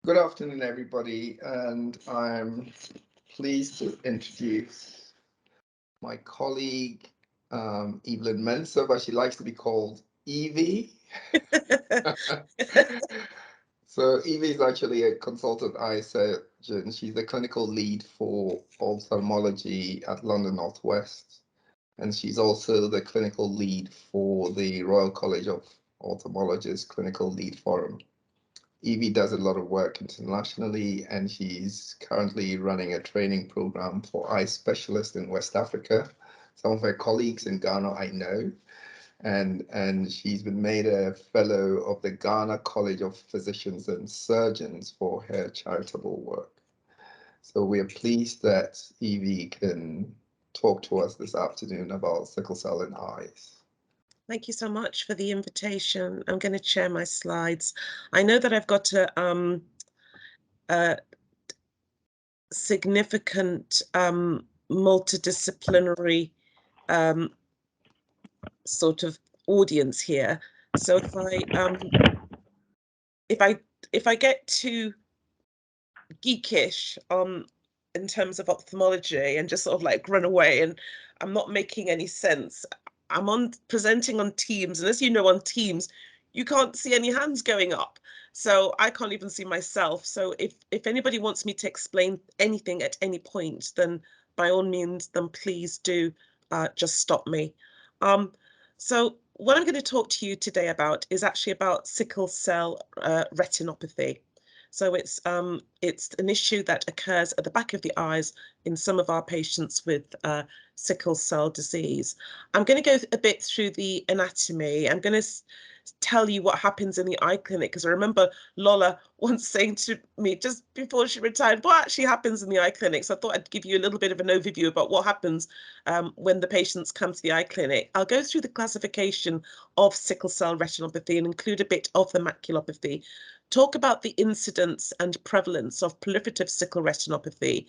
Good afternoon, everybody, and I'm pleased to introduce my colleague, Evelyn Mensah, but she likes to be called Evie. So Evie is actually a consultant eye surgeon. She's the clinical lead for ophthalmology at London Northwest, and she's also the clinical lead for the Royal College of Ophthalmologists Clinical Lead Forum. Evie does a lot of work internationally, and she's currently running a training program for eye specialists in West Africa. Some of her colleagues in Ghana I know, and she's been made a fellow of the Ghana College of Physicians and Surgeons for her charitable work. So we are pleased that Evie can talk to us this afternoon about sickle cell in eyes. Thank you so much for the invitation. I'm going to share my slides. I know that I've got a significant multidisciplinary sort of audience here. So if I get too geekish in terms of ophthalmology and just sort of like run away and I'm not making any sense, I'm presenting on Teams, and as you know, on Teams you can't see any hands going up, so I can't even see myself. So if anybody wants me to explain anything at any point, then by all means, then please do just stop me. So what I'm going to talk to you today about is actually about sickle cell retinopathy. So it's an issue that occurs at the back of the eyes in some of our patients with sickle cell disease. I'm going to go a bit through the anatomy. I'm going to tell you what happens in the eye clinic, because I remember Lola once saying to me just before she retired, what actually happens in the eye clinic? So I thought I'd give you a little bit of an overview about what happens when the patients come to the eye clinic. I'll go through the classification of sickle cell retinopathy and include a bit of the maculopathy, talk about the incidence and prevalence of proliferative sickle retinopathy,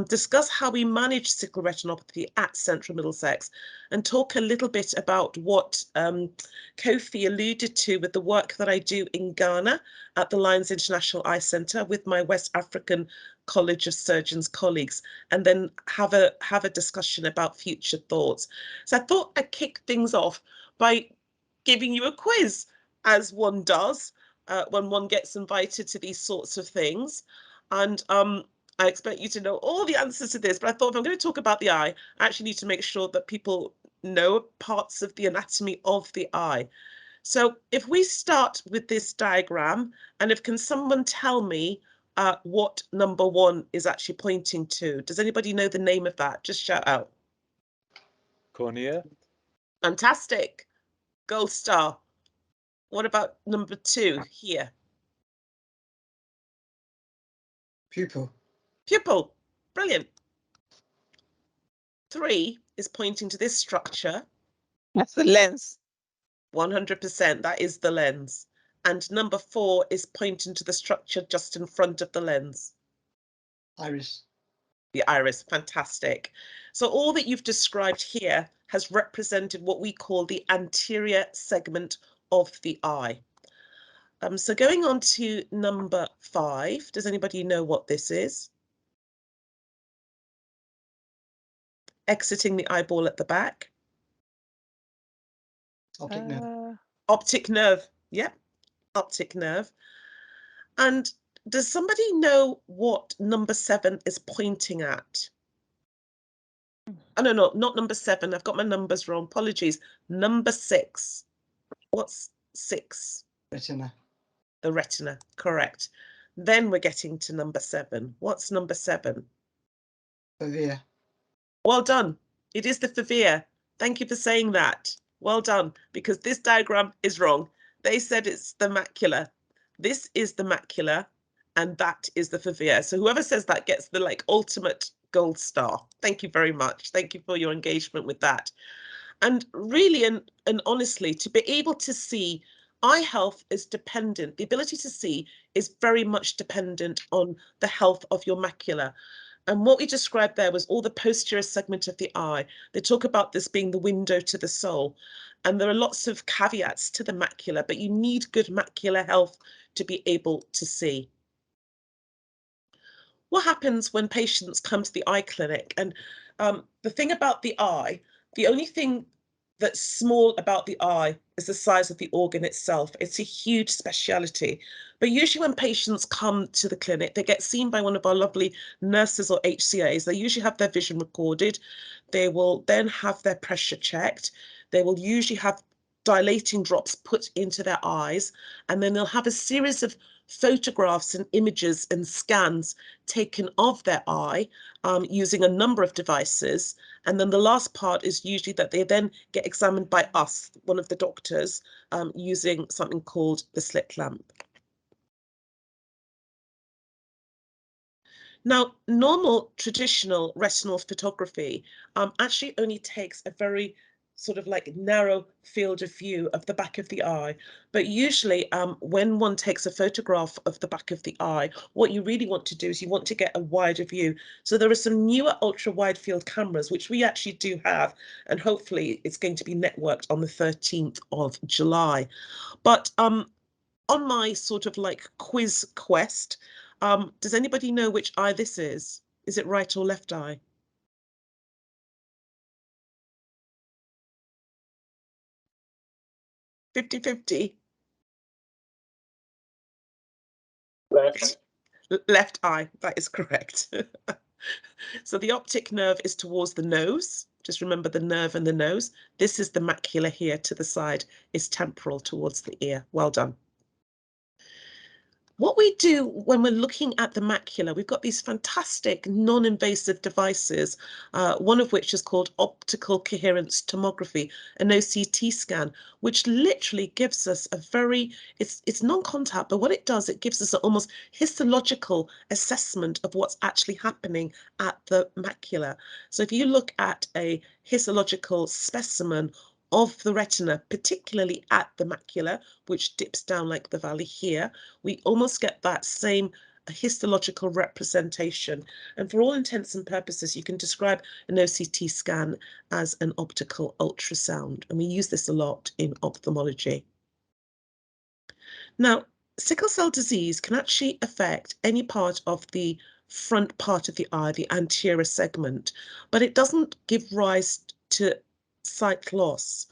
discuss how we manage sickle retinopathy at Central Middlesex, and talk a little bit about what Kofi alluded to with the work that I do in Ghana at the Lions International Eye Centre with my West African College of Surgeons colleagues, and then have a discussion about future thoughts. So I thought I'd kick things off by giving you a quiz, as one does when one gets invited to these sorts of things. And I expect you to know all the answers to this, but I thought if I'm going to talk about the eye, I actually need to make sure that people know parts of the anatomy of the eye. So if we start with this diagram, and can someone tell me what number 1 is actually pointing to? Does anybody know the name of that? Just shout out. Cornea. Fantastic. Gold star. What about number 2 here? Pupil. Pupil. Brilliant. 3 is pointing to this structure. That's the lens. 100%, that is the lens. And number 4 is pointing to the structure just in front of the lens. Iris. The iris, fantastic. So all that you've described here has represented what we call the anterior segment of the eye. So going on to number 5, does anybody know what this is? Exiting the eyeball at the back. Optic nerve. Optic nerve, yep, optic nerve. And does somebody know what number 7 is pointing at? Oh, no, not number 7. I've got my numbers wrong. Apologies. Number 6. What's 6? Retina. The retina, correct. Then we're getting to number 7. What's number 7? Fovea. Well done. It is the fovea. Thank you for saying that. Well done, because this diagram is wrong. They said it's the macula. This is the macula, and that is the fovea. So whoever says that gets the ultimate gold star. Thank you very much. Thank you for your engagement with that. And really and honestly, to be able to see, eye health is dependent. The ability to see is very much dependent on the health of your macula. And what we described there was all the posterior segment of the eye. They talk about this being the window to the soul. And there are lots of caveats to the macula, but you need good macular health to be able to see. what happens when patients come to the eye clinic? And the thing about the eye, the only thing that's small about the eye is the size of the organ itself. It's a huge speciality. But usually when patients come to the clinic, they get seen by one of our lovely nurses or HCAs. They usually have their vision recorded. They will then have their pressure checked. They will usually have dilating drops put into their eyes, and then they'll have a series of photographs and images and scans taken of their eye using a number of devices. And then the last part is usually that they then get examined by us, one of the doctors, using something called the slit lamp. Now, normal traditional retinal photography actually only takes a very sort of like narrow field of view of the back of the eye. But usually when one takes a photograph of the back of the eye, what you really want to do is you want to get a wider view. So there are some newer ultra wide field cameras, which we actually do have, and hopefully it's going to be networked on the 13th of July. But on my sort of like quiz quest, does anybody know which eye this is? Is it right or left eye? Fifty-fifty. Left. Left eye, that is correct. So the optic nerve is towards the nose. Just remember the nerve and the nose. This is the macula here to the side, is temporal towards the ear. Well done. What we do when we're looking at the macula, we've got these fantastic non-invasive devices, one of which is called optical coherence tomography, an OCT scan, which literally gives us a very, it's non-contact, but what it does, it gives us an almost histological assessment of what's actually happening at the macula. So if you look at a histological specimen of the retina, particularly at the macula, which dips down like the valley here, we almost get that same histological representation. And for all intents and purposes, you can describe an OCT scan as an optical ultrasound. And we use this a lot in ophthalmology. Now, sickle cell disease can actually affect any part of the front part of the eye, the anterior segment, but it doesn't give rise to sight loss.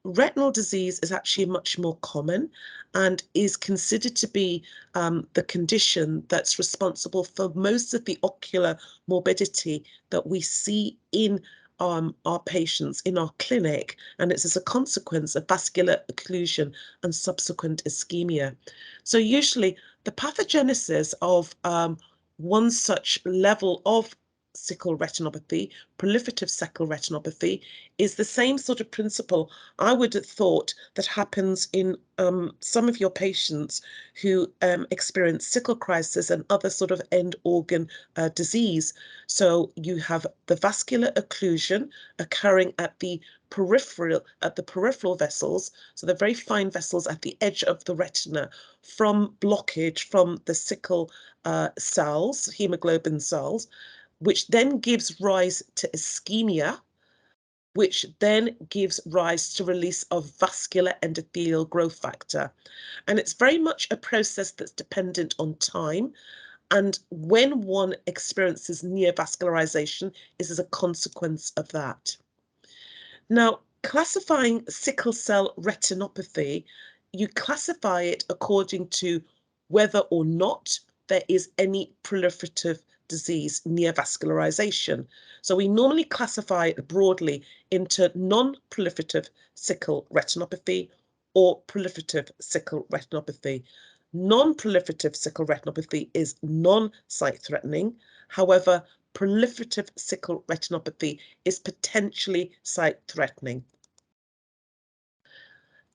Retinal disease is actually much more common and is considered to be the condition that's responsible for most of the ocular morbidity that we see in our patients in our clinic, and it's as a consequence of vascular occlusion and subsequent ischemia. So usually the pathogenesis of one such level of sickle retinopathy, proliferative sickle retinopathy, is the same sort of principle I would have thought that happens in some of your patients who experience sickle crisis and other sort of end organ disease. So you have the vascular occlusion occurring at the peripheral vessels, so the very fine vessels at the edge of the retina, from blockage from the sickle cells, hemoglobin cells, which then gives rise to ischemia, which then gives rise to release of vascular endothelial growth factor. And it's very much a process that's dependent on time. And when one experiences neovascularization, is as a consequence of that. Now, classifying sickle cell retinopathy, you classify it according to whether or not there is any proliferative disease, neovascularization. So we normally classify it broadly into non-proliferative sickle retinopathy or proliferative sickle retinopathy. Non-proliferative sickle retinopathy is non-sight threatening. However, proliferative sickle retinopathy is potentially sight threatening.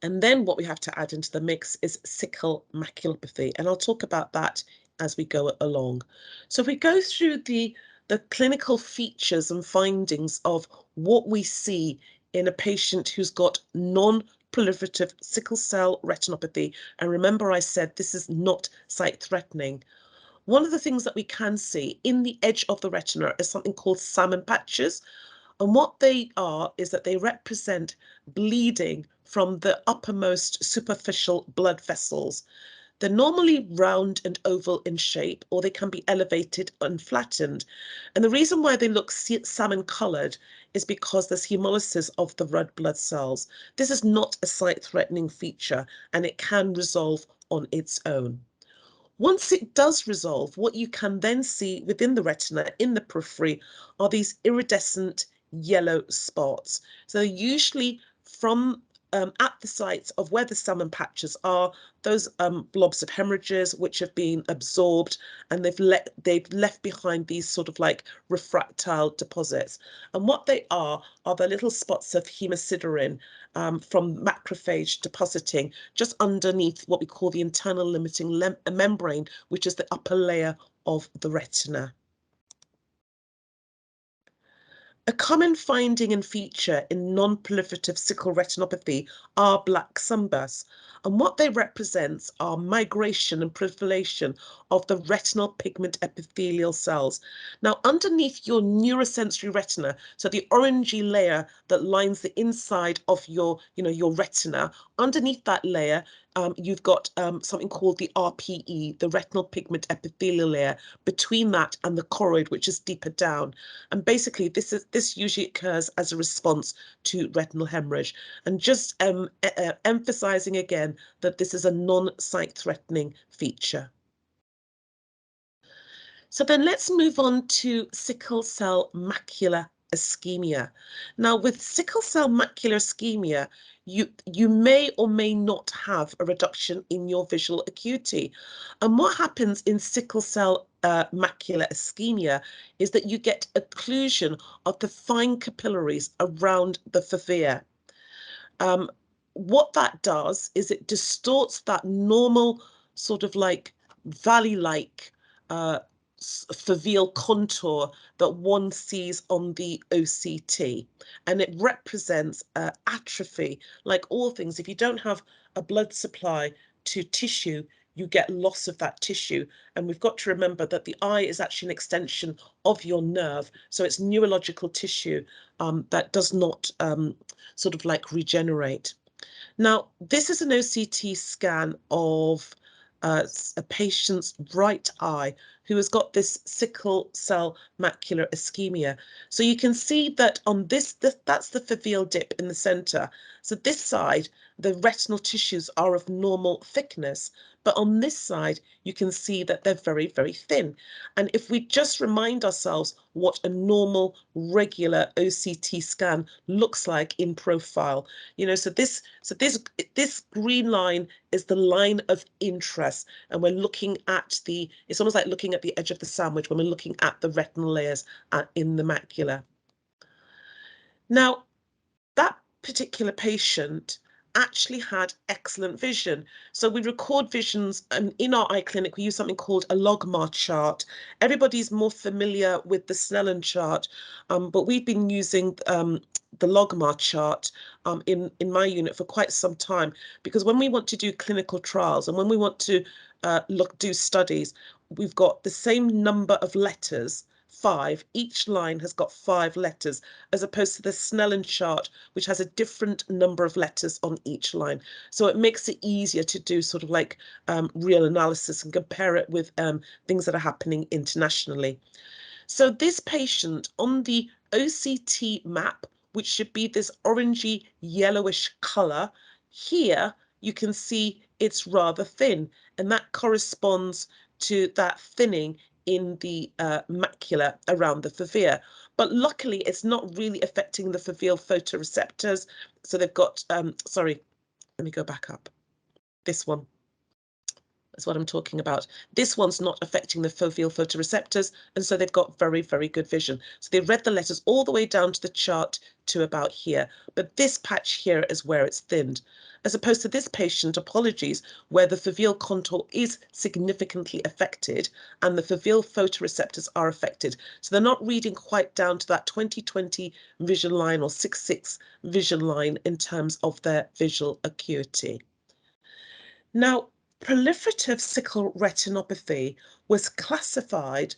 And then what we have to add into the mix is sickle maculopathy. And I'll talk about that as we go along. So if we go through the clinical features and findings of what we see in a patient who's got non-proliferative sickle cell retinopathy, and remember I said this is not sight threatening. One of the things that we can see in the edge of the retina is something called salmon patches. And what they are is that they represent bleeding from the uppermost superficial blood vessels. They're normally round and oval in shape, or they can be elevated and flattened. And the reason why they look salmon coloured is because there's hemolysis of the red blood cells. This is not a sight-threatening feature, and it can resolve on its own. Once it does resolve, what you can then see within the retina in the periphery are these iridescent yellow spots. So usually from at the sites of where the salmon patches are, those blobs of hemorrhages which have been absorbed, and they've left behind these sort of like refractile deposits. And what they are the little spots of hemosiderin from macrophage depositing just underneath what we call the internal limiting membrane, which is the upper layer of the retina. A common finding and feature in non-proliferative sickle retinopathy are black sunbursts, and what they represent are migration and proliferation of the retinal pigment epithelial cells. Now, underneath your neurosensory retina, so the orangey layer that lines the inside of your retina, underneath that layer, you've got something called the RPE, the retinal pigment epithelial layer, between that and the choroid, which is deeper down. And basically, this usually occurs as a response to retinal hemorrhage. And just emphasizing again that this is a non-sight-threatening feature. So then let's move on to sickle cell macular ischemia. Now, with sickle cell macular ischemia, you may or may not have a reduction in your visual acuity. And what happens in sickle cell macular ischemia is that you get occlusion of the fine capillaries around the fovea. What that does is it distorts that normal sort of like valley-like foveal contour that one sees on the OCT, and it represents atrophy. Like all things, if you don't have a blood supply to tissue, you get loss of that tissue. And we've got to remember that the eye is actually an extension of your nerve, so it's neurological tissue that does not sort of like regenerate. Now, this is an OCT scan of a patient's right eye who has got this sickle cell macular ischemia. So you can see that on that's the foveal dip in the center. So this side, the retinal tissues are of normal thickness, but on this side, you can see that they're very, very thin. And if we just remind ourselves what a normal, regular OCT scan looks like in profile, so this green line is the line of interest, and we're looking at it's almost like looking at the edge of the sandwich when we're looking at the retinal layers in the macula. Now, that particular patient actually had excellent vision. So we record visions, and in our eye clinic, we use something called a logMAR chart. Everybody's more familiar with the Snellen chart, but we've been using the logMAR chart in my unit for quite some time, because when we want to do clinical trials and when we want to do studies, we've got the same number of letters, 5. Each line has got 5 letters, as opposed to the Snellen chart, which has a different number of letters on each line. So it makes it easier to do sort of like real analysis and compare it with things that are happening internationally. So this patient on the OCT map, which should be this orangey yellowish color, here you can see it's rather thin, and that corresponds to that thinning in the macula around the fovea. But luckily, it's not really affecting the foveal photoreceptors. So they've got, sorry, let me go back up. This one. That's what I'm talking about. This one's not affecting the foveal photoreceptors, and so they've got very, very good vision. So they read the letters all the way down to the chart to about here, but this patch here is where it's thinned, as opposed to this patient, apologies, where the foveal contour is significantly affected and the foveal photoreceptors are affected. So they're not reading quite down to that 20/20 vision line or 6/6 vision line in terms of their visual acuity. Now, proliferative sickle retinopathy was classified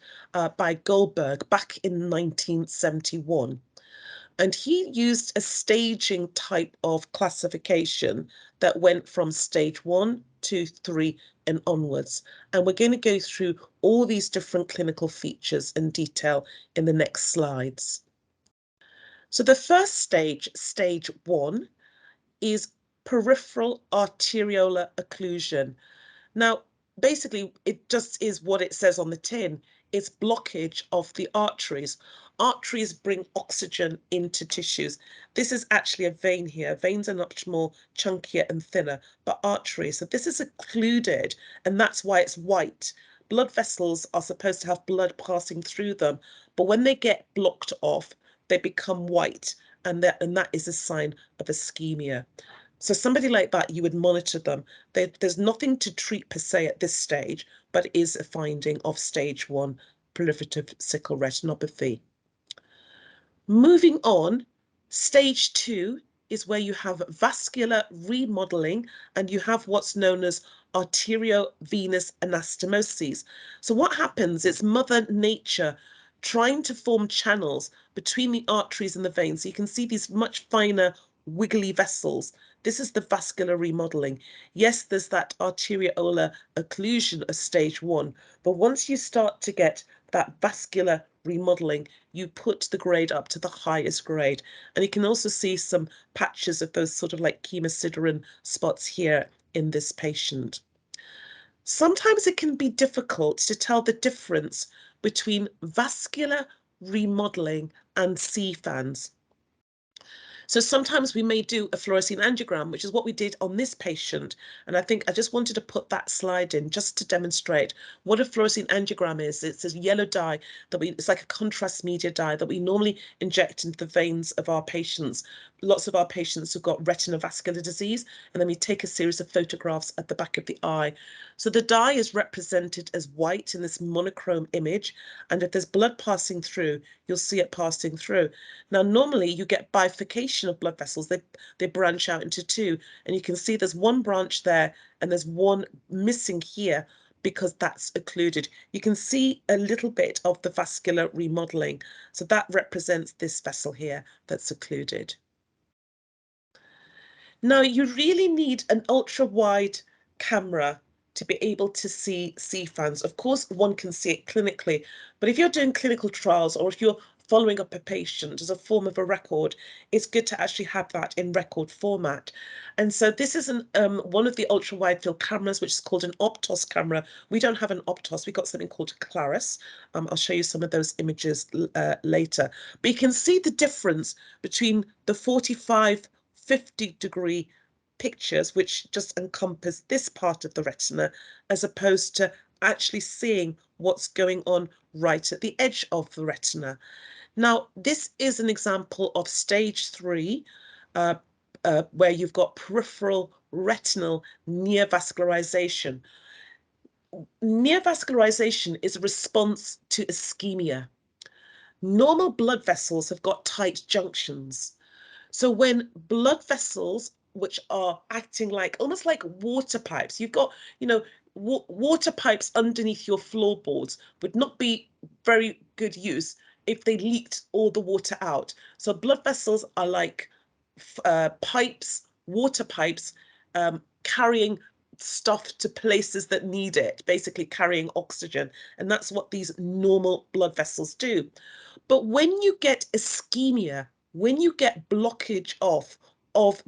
by Goldberg back in 1971. And he used a staging type of classification that went from stage 1, 2, 3 and onwards. And we're going to go through all these different clinical features in detail in the next slides. So the first stage, stage 1, is peripheral arteriolar occlusion. Now, basically, it just is what it says on the tin. It's blockage of the arteries. Arteries bring oxygen into tissues. This is actually a vein here. Veins are much more chunkier and thinner, but arteries. So this is occluded, and that's why it's white. Blood vessels are supposed to have blood passing through them, but when they get blocked off, they become white, and that is a sign of ischemia. So somebody like that, you would monitor them. There's nothing to treat per se at this stage, but it is a finding of stage 1 proliferative sickle retinopathy. Moving on, stage 2 is where you have vascular remodeling and you have what's known as arteriovenous anastomoses. So what happens is Mother Nature trying to form channels between the arteries and the veins. So you can see these much finer wiggly vessels. This is the vascular remodeling. Yes, there's that arteriolar occlusion of stage 1, but once you start to get that vascular remodeling, you put the grade up to the highest grade. And you can also see some patches of those sort of like chemosiderin spots here in this patient. Sometimes it can be difficult to tell the difference between vascular remodeling and C-fans. So sometimes we may do a fluorescein angiogram, which is what we did on this patient. And I think I just wanted to put that slide in just to demonstrate what a fluorescein angiogram is. It's a yellow dye it's like a contrast media dye that we normally inject into the veins of our patients. Lots of our patients have got retinopathy disease, and then we take a series of photographs at the back of the eye. So the dye is represented as white in this monochrome image, and if there's blood passing through, you'll see it passing through. Now, normally you get bifurcation of blood vessels. They branch out into two, and you can see there's one branch there and there's one missing here because that's occluded. You can see a little bit of the vascular remodeling. So that represents this vessel here that's occluded. Now, you really need an ultra-wide camera to be able to see C-fans. Of course, one can see it clinically, but if you're doing clinical trials or if you're following up a patient as a form of a record, it's good to actually have that in record format. And so this is one of the ultra-wide field cameras, which is called an Optos camera. We don't have an Optos, we've got something called Claris. I'll show you some of those images later. But you can see the difference between the 45-50-degree pictures, which just encompass this part of the retina, as opposed to actually seeing what's going on right at the edge of the retina. Now, this is an example of stage 3, where you've got peripheral retinal neovascularization. Neovascularization is a response to ischemia. Normal blood vessels have got tight junctions. So when blood vessels, which are acting like almost like water pipes, you've got, water pipes underneath your floorboards would not be very good use if they leaked all the water out. So blood vessels are like pipes, water pipes, carrying stuff to places that need it, basically carrying oxygen. And that's what these normal blood vessels do. But when you get ischemia, when you get blockage of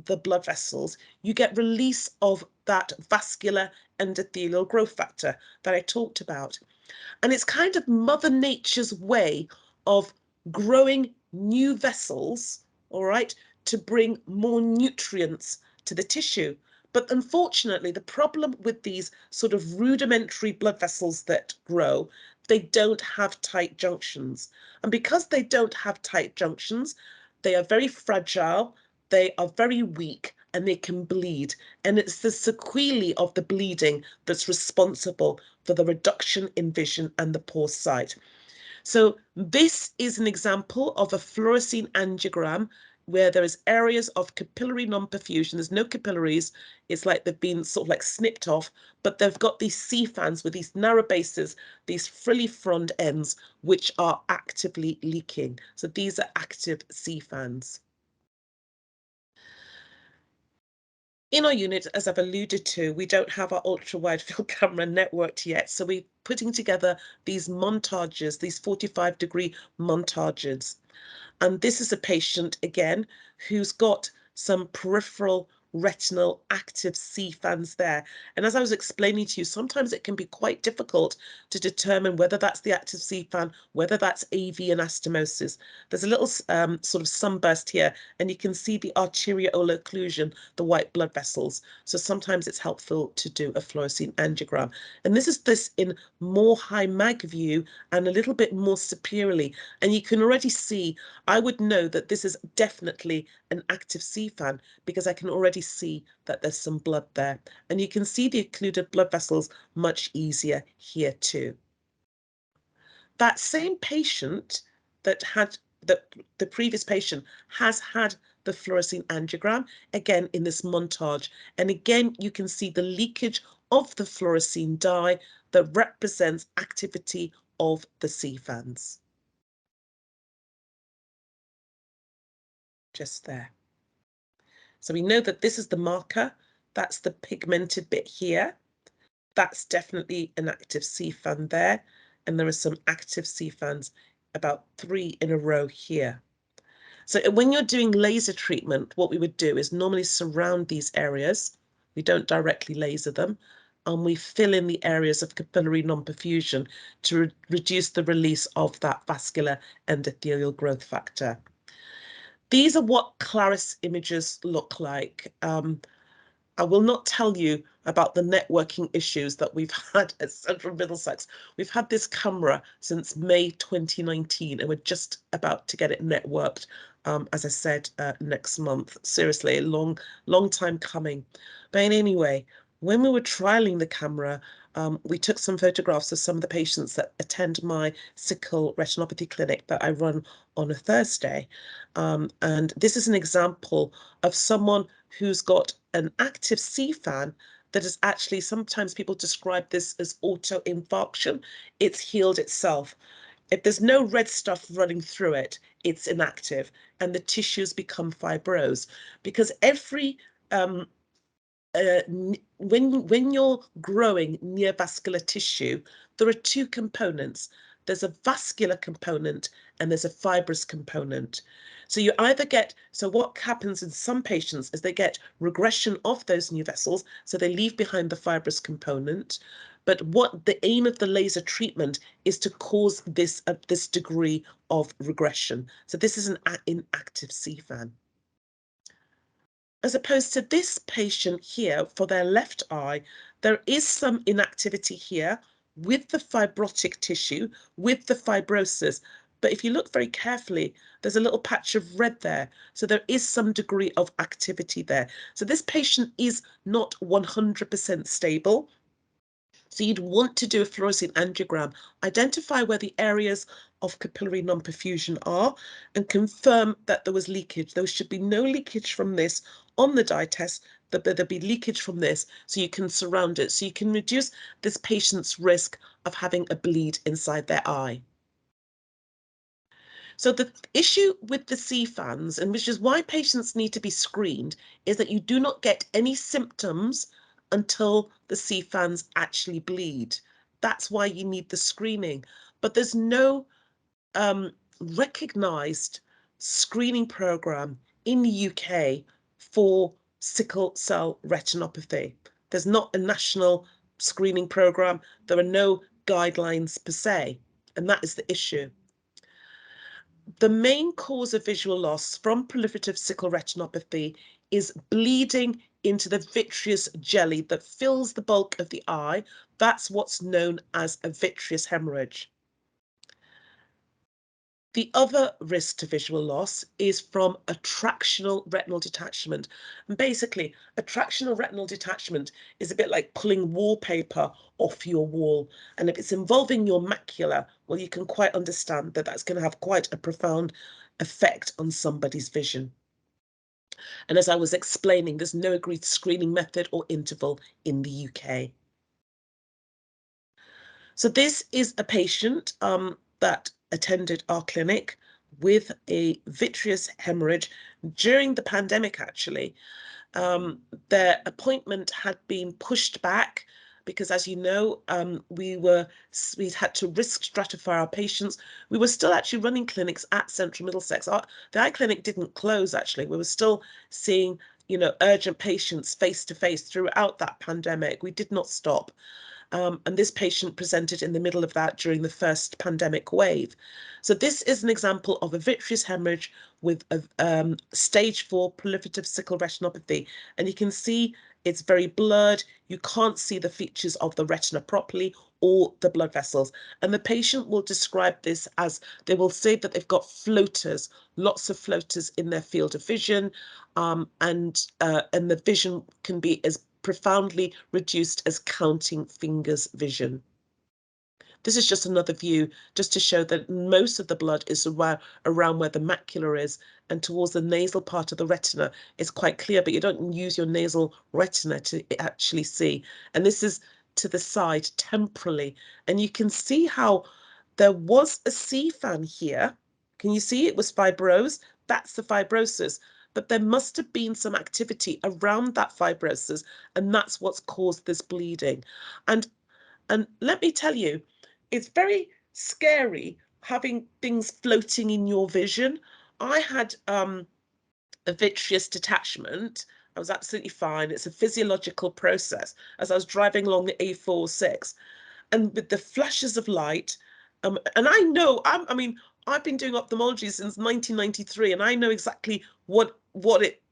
the blood vessels, you get release of that vascular endothelial growth factor that I talked about. And it's kind of Mother Nature's way of growing new vessels, all right, to bring more nutrients to the tissue. But unfortunately, the problem with these sort of rudimentary blood vessels that grow, they don't have tight junctions. And because they don't have tight junctions, they are very fragile, they are very weak, and they can bleed. And it's the sequelae of the bleeding that's responsible for the reduction in vision and the poor sight. So this is an example of a fluorescein angiogram where there is areas of capillary non-perfusion. There's no capillaries. It's like they've been sort of like snipped off, but they've got these C-fans with these narrow bases, these frilly frond ends, which are actively leaking. So these are active C-fans. In our unit, as I've alluded to, we don't have our ultra-wide field camera networked yet. So we're putting together these montages, these 45-degree montages. And this is a patient, again, who's got some peripheral retinal active C fans there. And as I was explaining to you, sometimes it can be quite difficult to determine whether that's the active C fan, whether that's AV anastomosis. There's a little sort of sunburst here, and you can see the arteriolar occlusion, the white blood vessels. So sometimes it's helpful to do a fluorescein angiogram. And this is in more high mag view and a little bit more superiorly. And you can already see, I would know that this is definitely an active C fan because I can already see that there's some blood there. And you can see the occluded blood vessels much easier here too. That same patient that had the previous patient has had the fluorescein angiogram, again in this montage. And again, you can see the leakage of the fluorescein dye that represents activity of the C fans. Just there. So we know that this is the marker. That's the pigmented bit here. That's definitely an active C fan there. And there are some active C fans, about 3 in a row here. So when you're doing laser treatment, what we would do is normally surround these areas. We don't directly laser them. And we fill in the areas of capillary non-perfusion to reduce the release of that vascular endothelial growth factor. These are what Claris images look like. I will not tell you about the networking issues that we've had at Central Middlesex. We've had this camera since May 2019, and we're just about to get it networked, as I said, next month. Seriously, a long time coming. But anyway, when we were trialing the camera, we took some photographs of some of the patients that attend my sickle retinopathy clinic that I run on a Thursday. And this is an example of someone who's got an active C fan that is actually, sometimes people describe this as auto-infarction. It's healed itself. If there's no red stuff running through it, it's inactive and the tissues become fibrosed. Because every when you're growing neovascular tissue, there are 2 components. There's a vascular component and there's a fibrous component. So you either get, so what happens in some patients is they get regression of those new vessels, so they leave behind the fibrous component. But what the aim of the laser treatment is to cause this degree of regression. So this is an inactive C fan. As opposed to this patient here, for their left eye, there is some inactivity here with the fibrotic tissue, with the fibrosis. But if you look very carefully, there's a little patch of red there. So there is some degree of activity there. So this patient is not 100% stable. So you'd want to do a fluorescein angiogram, identify where the areas of capillary non-perfusion are, and confirm that there was leakage. There should be no leakage from this on the dye test, but there'll be leakage from this, so you can surround it. So you can reduce this patient's risk of having a bleed inside their eye. So the issue with the C fans, and which is why patients need to be screened, is that you do not get any symptoms until the C fans actually bleed. That's why you need the screening. But there's no recognised screening programme in the UK for sickle cell retinopathy. There's not a national screening programme. There are no guidelines per se, and that is the issue. The main cause of visual loss from proliferative sickle retinopathy is bleeding into the vitreous jelly that fills the bulk of the eye. That's what's known as a vitreous hemorrhage. The other risk to visual loss is from attractional retinal detachment. And basically, attractional retinal detachment is a bit like pulling wallpaper off your wall. And if it's involving your macula, well, you can quite understand that that's going to have quite a profound effect on somebody's vision. And as I was explaining, there's no agreed screening method or interval in the UK. So this is a patient that attended our clinic with a vitreous hemorrhage during the pandemic, actually. Their appointment had been pushed back because, as you know, we had to risk stratify our patients. We were still actually running clinics at Central Middlesex. The eye clinic didn't close, actually. We were still seeing, you know, urgent patients face to face throughout that pandemic. We did not stop. And this patient presented in the middle of that during the first pandemic wave. So this is an example of a vitreous hemorrhage with a stage 4 proliferative sickle retinopathy. And you can see it's very blurred. You can't see the features of the retina properly or the blood vessels. And the patient will describe this as, they will say that they've got floaters, lots of floaters in their field of vision, and the vision can be as profoundly reduced as counting fingers vision. This is just another view just to show that most of the blood is around where the macula is, and towards the nasal part of the retina is quite clear, but you don't use your nasal retina to actually see. And this is to the side temporally, and you can see how there was a C-fan here. Can you see it was fibrosed? That's the fibrosis. But there must have been some activity around that fibrosis, and that's what's caused this bleeding. And let me tell you, it's very scary having things floating in your vision. I had a vitreous detachment. I was absolutely fine. It's a physiological process as I was driving along the A46, and with the flashes of light, and I know, I mean, I've been doing ophthalmology since 1993, and I know exactly what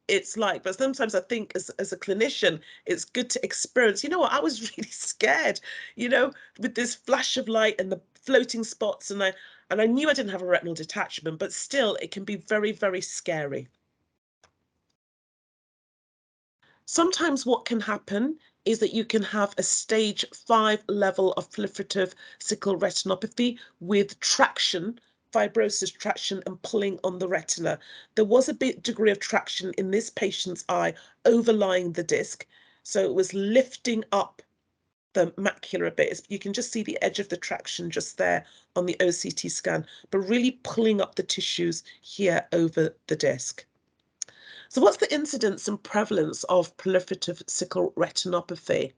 it's like. But sometimes I think as a clinician, it's good to experience. You know what? I was really scared, you know, with this flash of light and the floating spots, and I knew I didn't have a retinal detachment, but still, it can be very, very scary. Sometimes what can happen is that you can have a stage 5 level of proliferative sickle retinopathy with traction, fibrosis traction and pulling on the retina. There was a bit degree of traction in this patient's eye overlying the disc. So it was lifting up the macula a bit. You can just see the edge of the traction just there on the OCT scan, but really pulling up the tissues here over the disc. So what's the incidence and prevalence of proliferative sickle retinopathy?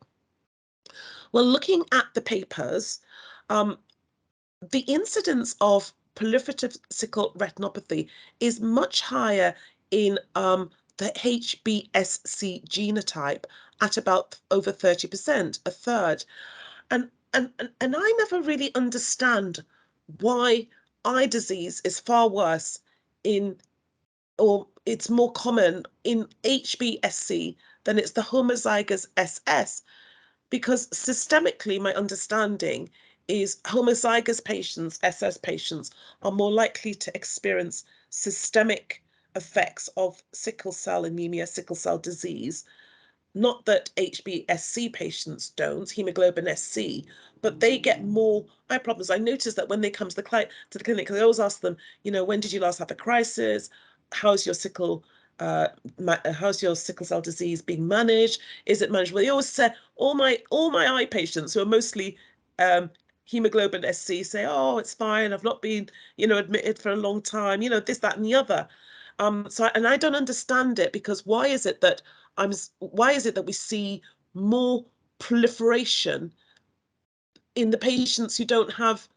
Well, looking at the papers, the incidence of proliferative sickle retinopathy is much higher in the HBSC genotype at about over 30%, a third. And I never really understand why eye disease is far worse in, or it's more common in HBSC than it's the homozygous SS, because systemically, my understanding is homozygous patients, SS patients, are more likely to experience systemic effects of sickle cell anemia, sickle cell disease. Not that HBSC patients don't, hemoglobin SC, but they get more eye problems. I noticed that when they come to the clinic, I always ask them, you know, when did you last have a crisis? How's your sickle cell disease being managed? Is it manageable? They always say, all my eye patients who are mostly hemoglobin SC say, oh, it's fine. I've not been, you know, admitted for a long time, you know, this, that, and the other. And I don't understand it, because why is it that we see more proliferation in the patients who don't have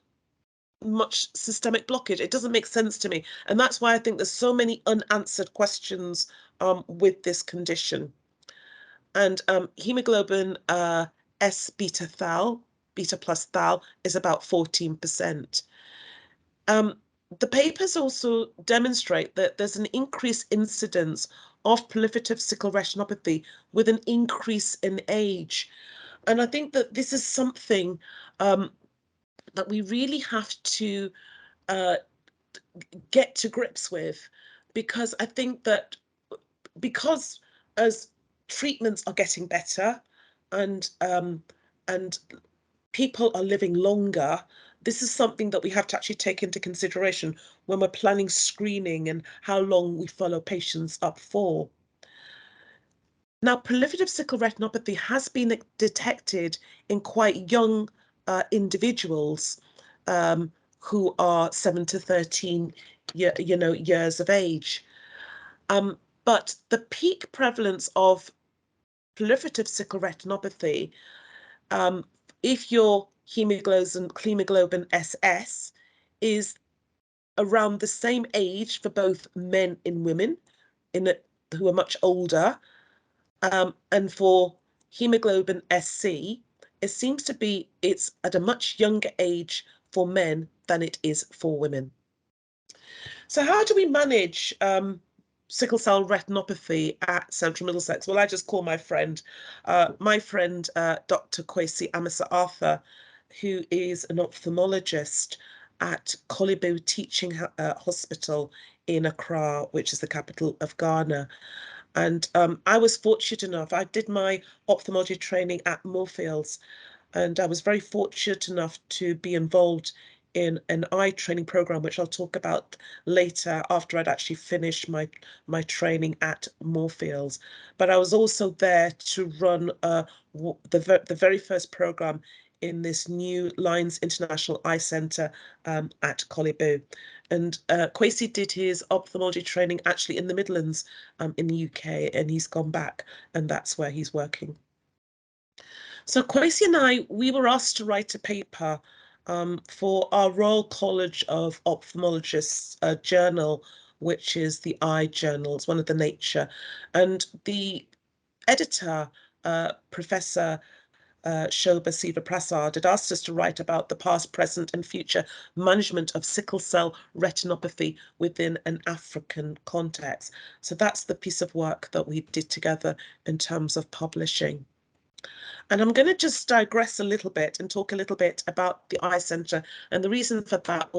much systemic blockage? It doesn't make sense to me. And that's why I think there's so many unanswered questions with this condition. And hemoglobin S beta thal, beta plus thal, is about 14%. The papers also demonstrate that there's an increased incidence of proliferative sickle retinopathy with an increase in age. And I think that this is something that we really have to get to grips with, because I think that because as treatments are getting better and people are living longer, this is something that we have to actually take into consideration when we're planning screening and how long we follow patients up for. Now, proliferative sickle retinopathy has been detected in quite young individuals who are 7 to 13 years of age. But But the peak prevalence of proliferative sickle retinopathy, if your hemoglobin SS is around the same age for both men and women who are much older, and for hemoglobin SC, it seems to be it's at a much younger age for men than it is for women. So how do we manage sickle cell retinopathy at Central Middlesex? Well, I just call my friend, Dr. Kwesi Amasa-Arthur, who is an ophthalmologist at Kolibu Teaching Hospital in Accra, which is the capital of Ghana. And I was fortunate enough, I did my ophthalmology training at Moorfields, and I was very fortunate enough to be involved in an eye training program, which I'll talk about later after I'd actually finished my training at Moorfields. But I was also there to run the very first program in this new Lions International Eye Centre at Kolibu. And Kwesi did his ophthalmology training actually in the Midlands in the UK, and he's gone back, and that's where he's working. So Kwesi and we were asked to write a paper for our Royal College of Ophthalmologists journal, which is the Eye Journal. It's one of the Nature. And the editor, Professor Shobha Siva-Prasad, had asked us to write about the past, present and future management of sickle cell retinopathy within an African context. So that's the piece of work that we did together in terms of publishing. And I'm going to just digress a little bit and talk a little bit about the Eye Centre, and the reason for that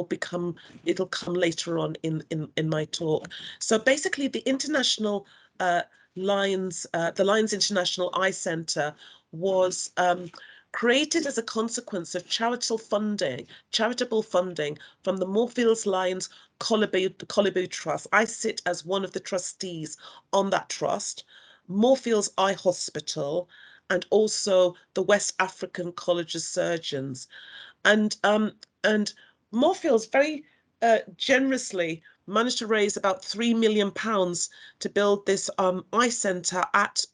it'll come later on in my talk. So basically, the International Lions International Eye Centre was created as a consequence of charitable funding from the Moorfields Lions Kolibu Trust. I sit as one of the trustees on that trust, Moorfields Eye Hospital, and also the West African College of Surgeons. And Moorfields very generously managed to raise about £3 million to build this eye centre at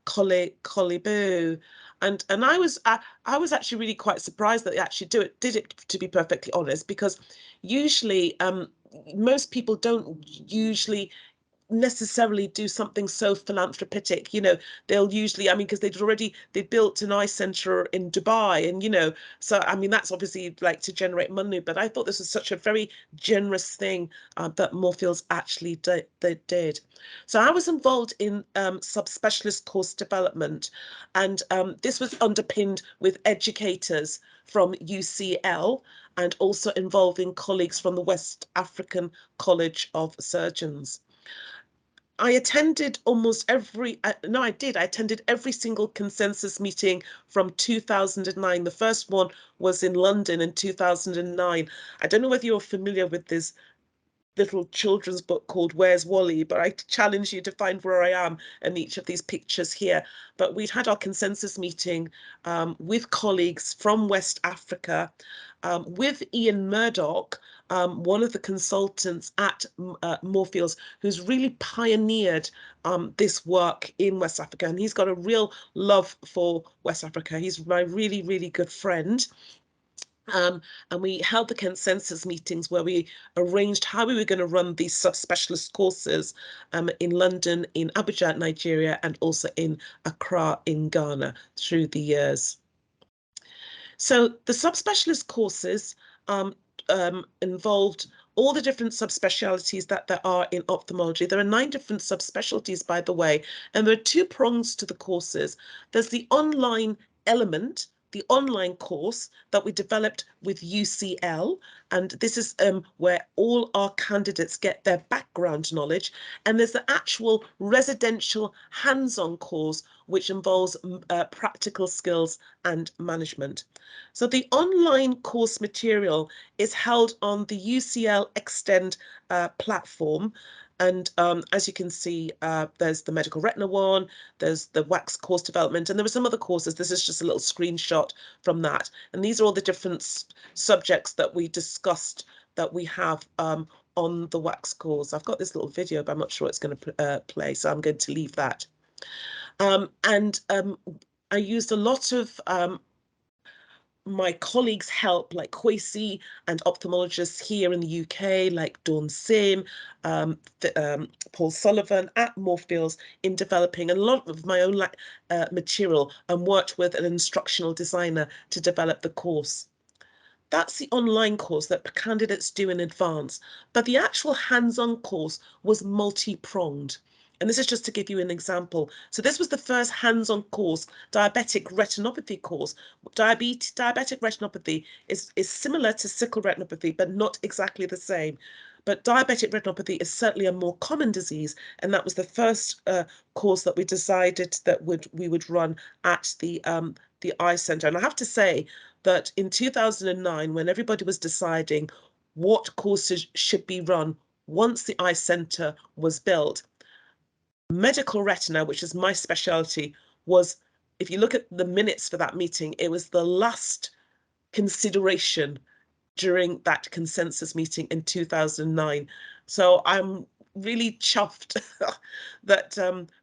Kolibu. And I was actually really quite surprised that they actually did it, to be perfectly honest, because usually most people don't usually necessarily do something so philanthropic. They'll usually, because they built an eye center in Dubai, and so that's obviously like to generate money, but I thought this was such a very generous thing that Moorfields actually did. So I was involved in subspecialist course development, and this was underpinned with educators from UCL and also involving colleagues from the West African College of Surgeons. I attended I attended every single consensus meeting from 2009. The first one was in London in 2009. I don't know whether you're familiar with this little children's book called Where's Wally, but I challenge you to find where I am in each of these pictures here. But we'd had our consensus meeting with colleagues from West Africa, with Ian Murdoch, one of the consultants at Moorfields, who's really pioneered this work in West Africa. And he's got a real love for West Africa. He's my really, really good friend. And we held the consensus meetings where we arranged how we were going to run these subspecialist courses in London, in Abuja, Nigeria, and also in Accra in Ghana through the years. So the subspecialist courses involved all the different subspecialties that there are in ophthalmology. There are 9 different subspecialties, by the way, and there are 2 prongs to the courses. There's the online element, the online course that we developed with UCL, and this is where all our candidates get their background knowledge. And there's the actual residential hands-on course, which involves practical skills and management. So the online course material is held on the UCL Extend platform. And as you can see, there's the medical retina one, there's the wax course development, and there were some other courses. This is just a little screenshot from that. And these are all the different subjects that we discussed that we have on the wax course. I've got this little video, but I'm not sure it's going to play, so I'm going to leave that. I used a lot of my colleagues' help, like Kwesi and ophthalmologists here in the UK, like Dawn Sim, Paul Sullivan at Moorfields, in developing a lot of my own material, and worked with an instructional designer to develop the course. That's the online course that candidates do in advance, but the actual hands-on course was multi-pronged. And this is just to give you an example. So this was the first hands-on course, diabetic retinopathy course. Diabetic retinopathy is similar to sickle retinopathy, but not exactly the same. But diabetic retinopathy is certainly a more common disease, and that was the first course that we decided that we would run at the eye centre. And I have to say that in 2009, when everybody was deciding what courses should be run once the eye centre was built, medical retina, which is my specialty, was, if you look at the minutes for that meeting, it was the last consideration during that consensus meeting in 2009. So I'm really chuffed that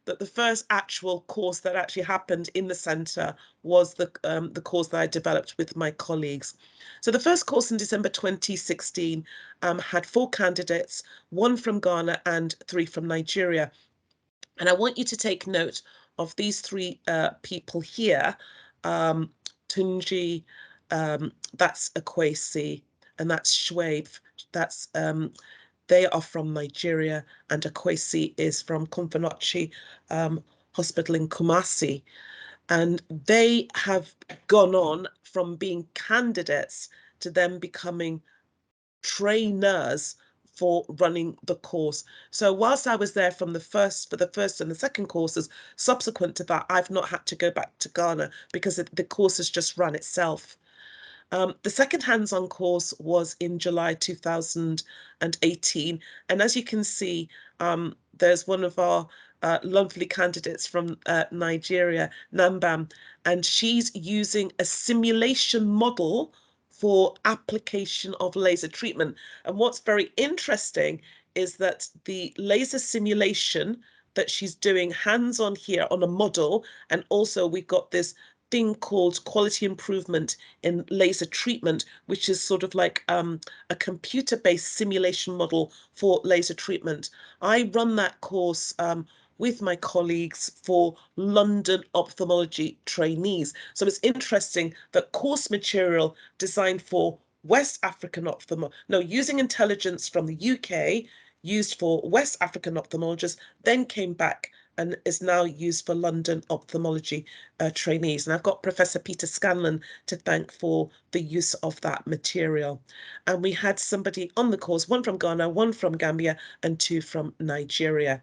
that the first actual course that actually happened in the centre was the course that I developed with my colleagues. So the first course in December 2016 had 4 candidates, 1 from Ghana and 3 from Nigeria. And I want you to take note of these 3 people here. Tunji, that's Akwesi, and that's Shwaib. That's they are from Nigeria, and Akwesi is from Kumfanochi Hospital in Kumasi. And they have gone on from being candidates to them becoming trainers for running the course. So whilst I was there for the first and the second courses, subsequent to that, I've not had to go back to Ghana because the course has just run itself. The second hands-on course was in July 2018. And as you can see, there's one of our lovely candidates from Nigeria, Nambam, and she's using a simulation model for application of laser treatment. And what's very interesting is that the laser simulation that she's doing hands-on here on a model, and also we've got this thing called quality improvement in laser treatment, which is sort of like a computer-based simulation model for laser treatment. I run that course with my colleagues for London ophthalmology trainees. So it's interesting that course material designed for West African using intelligence from the UK, used for West African ophthalmologists, then came back and is now used for London ophthalmology trainees. And I've got Professor Peter Scanlon to thank for the use of that material. And we had somebody on the course, 1 from Ghana, 1 from Gambia, and 2 from Nigeria.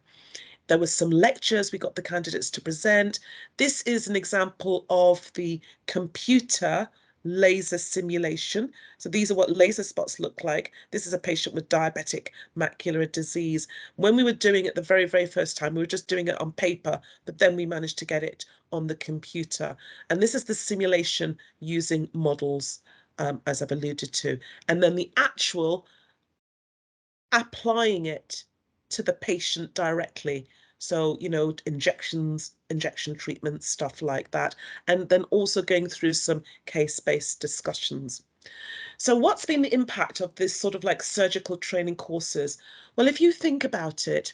There were some lectures we got the candidates to present. This is an example of the computer laser simulation. So these are what laser spots look like. This is a patient with diabetic macular disease. When we were doing it the very, very first time, we were just doing it on paper, but then we managed to get it on the computer. And this is the simulation using models, as I've alluded to. And then the actual applying it to the patient directly. So, you know, injections, injection treatments, stuff like that. And then also going through some case-based discussions. So what's been the impact of this sort of like surgical training courses? Well, if you think about it,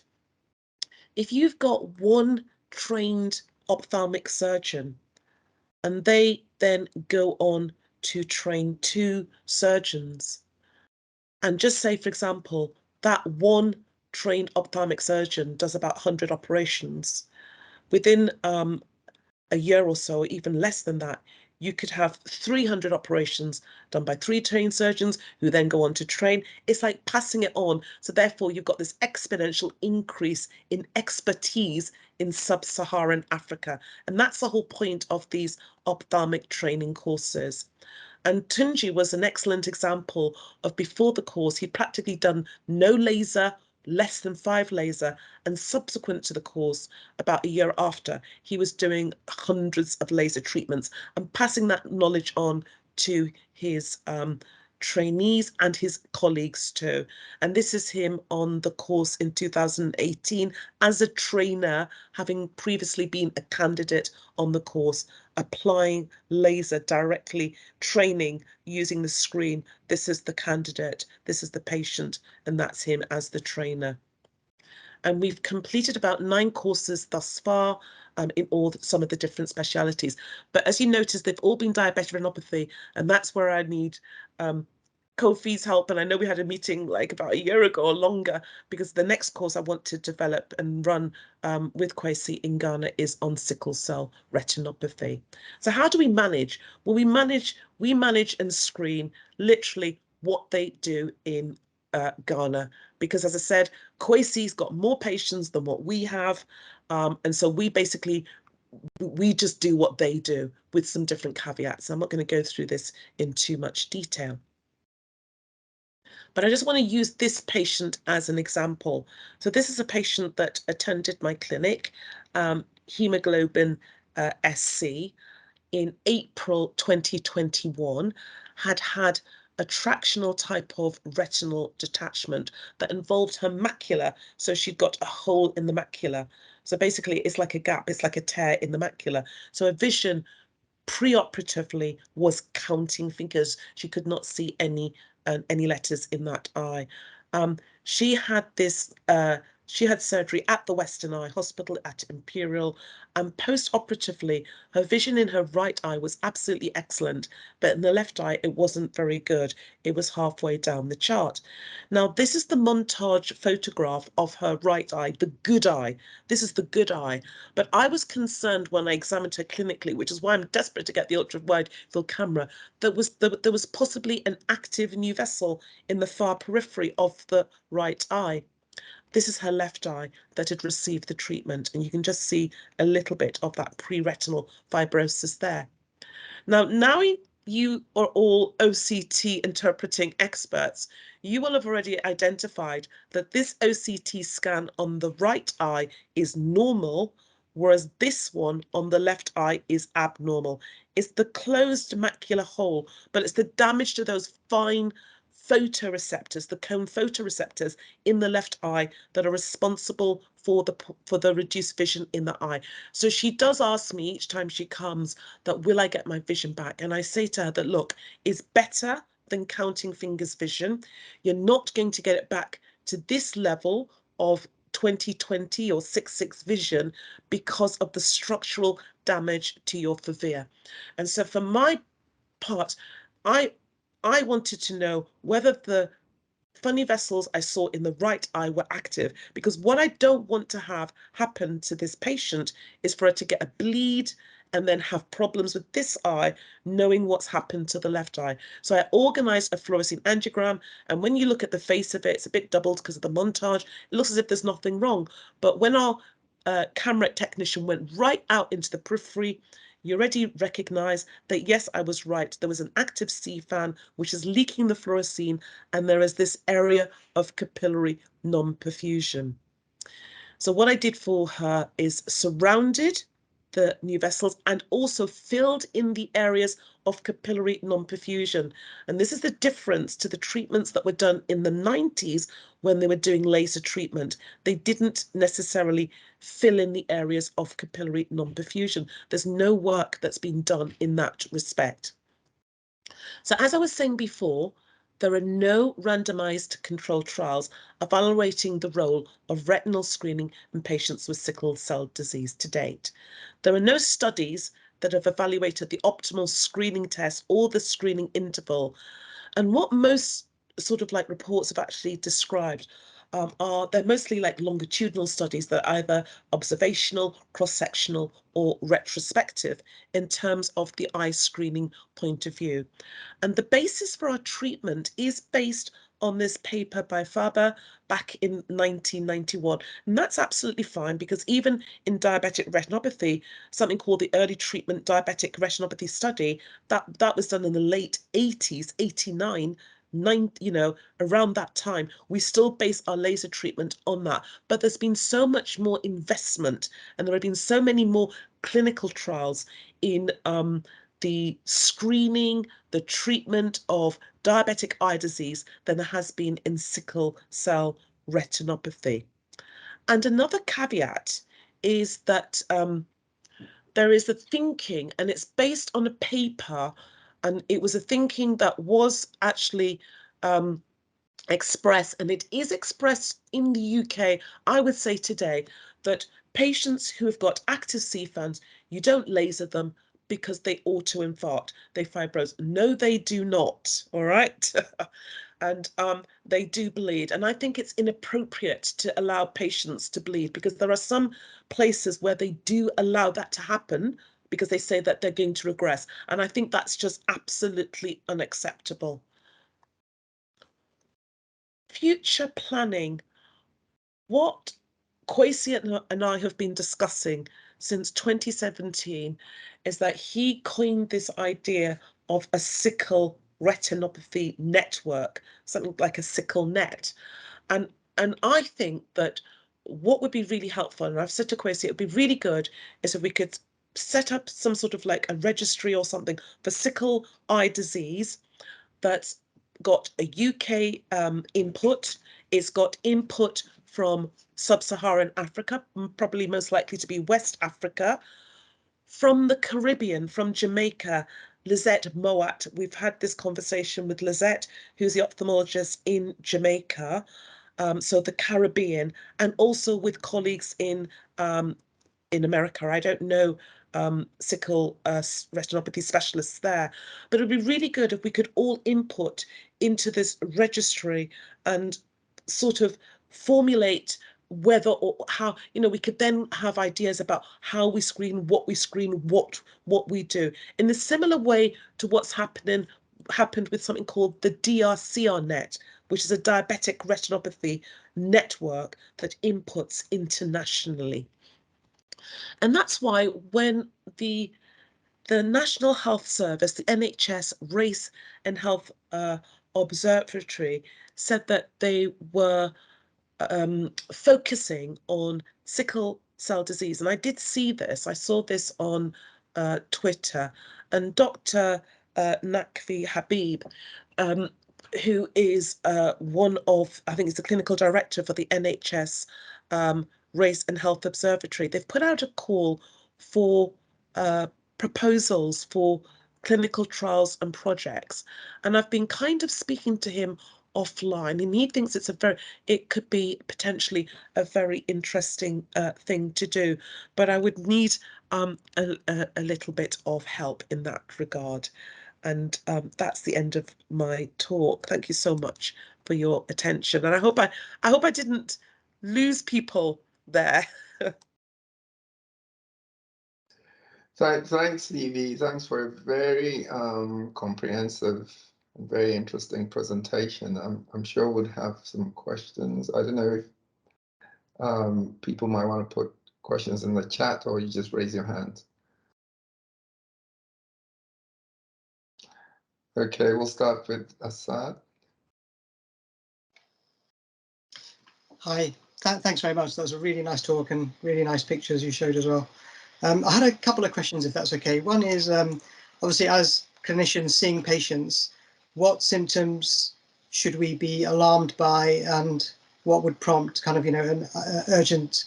if you've got 1 trained ophthalmic surgeon and they then go on to train 2 surgeons, and just say, for example, that 1 trained ophthalmic surgeon does about 100 operations. Within a year or so, even less than that, you could have 300 operations done by 3 trained surgeons who then go on to train. It's like passing it on. So therefore, you've got this exponential increase in expertise in sub-Saharan Africa. And that's the whole point of these ophthalmic training courses. And Tunji was an excellent example of, before the course, he'd practically done no laser, less than 5 laser, and subsequent to the course, about a year after, he was doing hundreds of laser treatments and passing that knowledge on to his trainees and his colleagues too. And this is him on the course in 2018 as a trainer, having previously been a candidate on the course, applying laser directly, training using the screen. This is the candidate, this is the patient, and that's him as the trainer. And we've completed about 9 courses thus far in some of the different specialities. But as you notice, they've all been diabetic retinopathy, and that's where I need Kofi's help. And I know we had a meeting like about a year ago or longer, because the next course I want to develop and run with Kwesi in Ghana is on sickle cell retinopathy. So how do we manage? Well, we manage and screen literally what they do in Ghana, because as I said, Kwesi's got more patients than what we have, and so we just do what they do with some different caveats. I'm not going to go through this in too much detail, but I just want to use this patient as an example. So this is a patient that attended my clinic, hemoglobin SC, in April 2021, had a tractional type of retinal detachment that involved her macula. So she'd got a hole in the macula. So basically it's like a gap, it's like a tear in the macula. So her vision preoperatively was counting fingers. She could not see any letters in that eye. She had this she had surgery at the Western Eye Hospital at Imperial, and post-operatively, her vision in her right eye was absolutely excellent, but in the left eye, it wasn't very good. It was halfway down the chart. Now, this is the montage photograph of her right eye, the good eye. This is the good eye. But I was concerned when I examined her clinically, which is why I'm desperate to get the ultra-wide field camera, there was possibly an active new vessel in the far periphery of the right eye. This is her left eye that had received the treatment, and you can just see a little bit of that pre-retinal fibrosis there. Now you are all OCT interpreting experts. You will have already identified that this OCT scan on the right eye is normal, whereas this one on the left eye is abnormal. It's the closed macular hole, but it's the damage to those fine photoreceptors, the cone photoreceptors in the left eye that are responsible for the reduced vision in the eye. So she does ask me each time she comes that, will I get my vision back? And I say to her that, look, it's better than counting fingers vision. You're not going to get it back to this level of 20/20 or 6/6 vision because of the structural damage to your fovea. And so for my part, I wanted to know whether the funny vessels I saw in the right eye were active, because what I don't want to have happen to this patient is for her to get a bleed and then have problems with this eye, knowing what's happened to the left eye. So I organized a fluorescein angiogram, and when you look at the face of it, it's a bit doubled because of the montage. It looks as if there's nothing wrong. But when our camera technician went right out into the periphery, you already recognize that, yes, I was right. There was an active C fan, which is leaking the fluorescein, and there is this area of capillary non-perfusion. So what I did for her is surrounded the new vessels and also filled in the areas of capillary non-perfusion. And this is the difference to the treatments that were done in the 90s when they were doing laser treatment. They didn't necessarily fill in the areas of capillary non-perfusion. There's no work that's been done in that respect. So as I was saying before, there are no randomized controlled trials evaluating the role of retinal screening in patients with sickle cell disease to date. There are no studies that have evaluated the optimal screening test or the screening interval. And what most sort of like reports have actually described they're mostly like longitudinal studies that are either observational, cross-sectional, or retrospective in terms of the eye screening point of view. And the basis for our treatment is based on this paper by Faber back in 1991. And that's absolutely fine, because even in diabetic retinopathy, something called the Early Treatment Diabetic Retinopathy Study, that was done in the late 80s, 89, around that time, we still base our laser treatment on that. But there's been so much more investment, and there have been so many more clinical trials in the screening, the treatment of diabetic eye disease than there has been in sickle cell retinopathy. And another caveat is that there is a thinking, and it's based on a paper, and it was a thinking that was actually expressed, and it is expressed in the UK, I would say today, that patients who have got active CFANs, you don't laser them because they auto-infarct, they fibrose. No, they do not, all right? And they do bleed. And I think it's inappropriate to allow patients to bleed, because there are some places where they do allow that to happen because they say that they're going to regress. And I think that's just absolutely unacceptable. Future planning. What Kwesi and I have been discussing since 2017 is that he coined this idea of a sickle retinopathy network, something like a sickle net. And I think that what would be really helpful, and I've said to Kwesi, it would be really good, is if we could set up some sort of like a registry or something for sickle eye disease that's got a UK input. It's got input from sub-Saharan Africa, probably most likely to be West Africa, from the Caribbean, from Jamaica. Lizette Moat, we've had this conversation with Lizette, who's the ophthalmologist in Jamaica, so the Caribbean, and also with colleagues in America. I don't know sickle retinopathy specialists there, but it would be really good if we could all input into this registry and sort of formulate whether or how, you know, we could then have ideas about how we screen, what we do, in a similar way to what's happened with something called the DRCR net, which is a diabetic retinopathy network that inputs internationally. And that's why when the National Health Service, the NHS Race and Health Observatory, said that they were focusing on sickle cell disease, and I did see this, I saw this on Twitter, and Dr. Nakvi Habib, who is one of, I think he's the clinical director for the NHS Race and Health Observatory, they've put out a call for proposals for clinical trials and projects. And I've been kind of speaking to him offline, and he thinks it could be potentially a very interesting thing to do. But I would need a little bit of help in that regard. And that's the end of my talk. Thank you so much for your attention. And I hope I didn't lose people there. Thanks, Evie. Thanks for a very comprehensive and very interesting presentation. I'm sure we'll have some questions. I don't know if people might want to put questions in the chat, or you just raise your hand. Okay, we'll start with Assad. Hi, thanks very much. That was a really nice talk and really nice pictures you showed as well. I had a couple of questions, if that's okay. One is, obviously, as clinicians seeing patients, what symptoms should we be alarmed by, and what would prompt kind of, you know, an urgent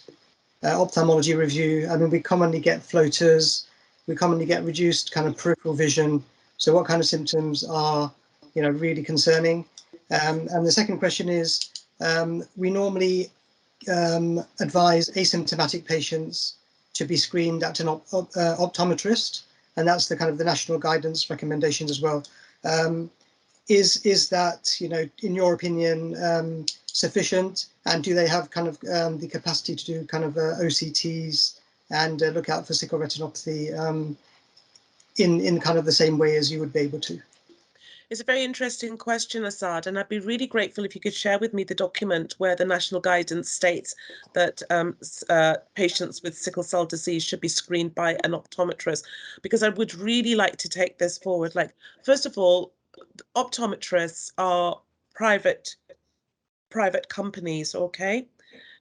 ophthalmology review? I mean, we commonly get floaters, we commonly get reduced kind of peripheral vision. So what kind of symptoms are, you know, really concerning? And the second question is, we normally advise asymptomatic patients to be screened at an optometrist, and that's the kind of the national guidance recommendations as well. Is that, you know, in your opinion, sufficient? And do they have kind of the capacity to do kind of OCTs and look out for sickle retinopathy in kind of the same way as you would be able to? It's a very interesting question, Assad, and I'd be really grateful if you could share with me the document where the national guidance states that patients with sickle cell disease should be screened by an optometrist, because I would really like to take this forward. Like, first of all, optometrists are private companies, okay?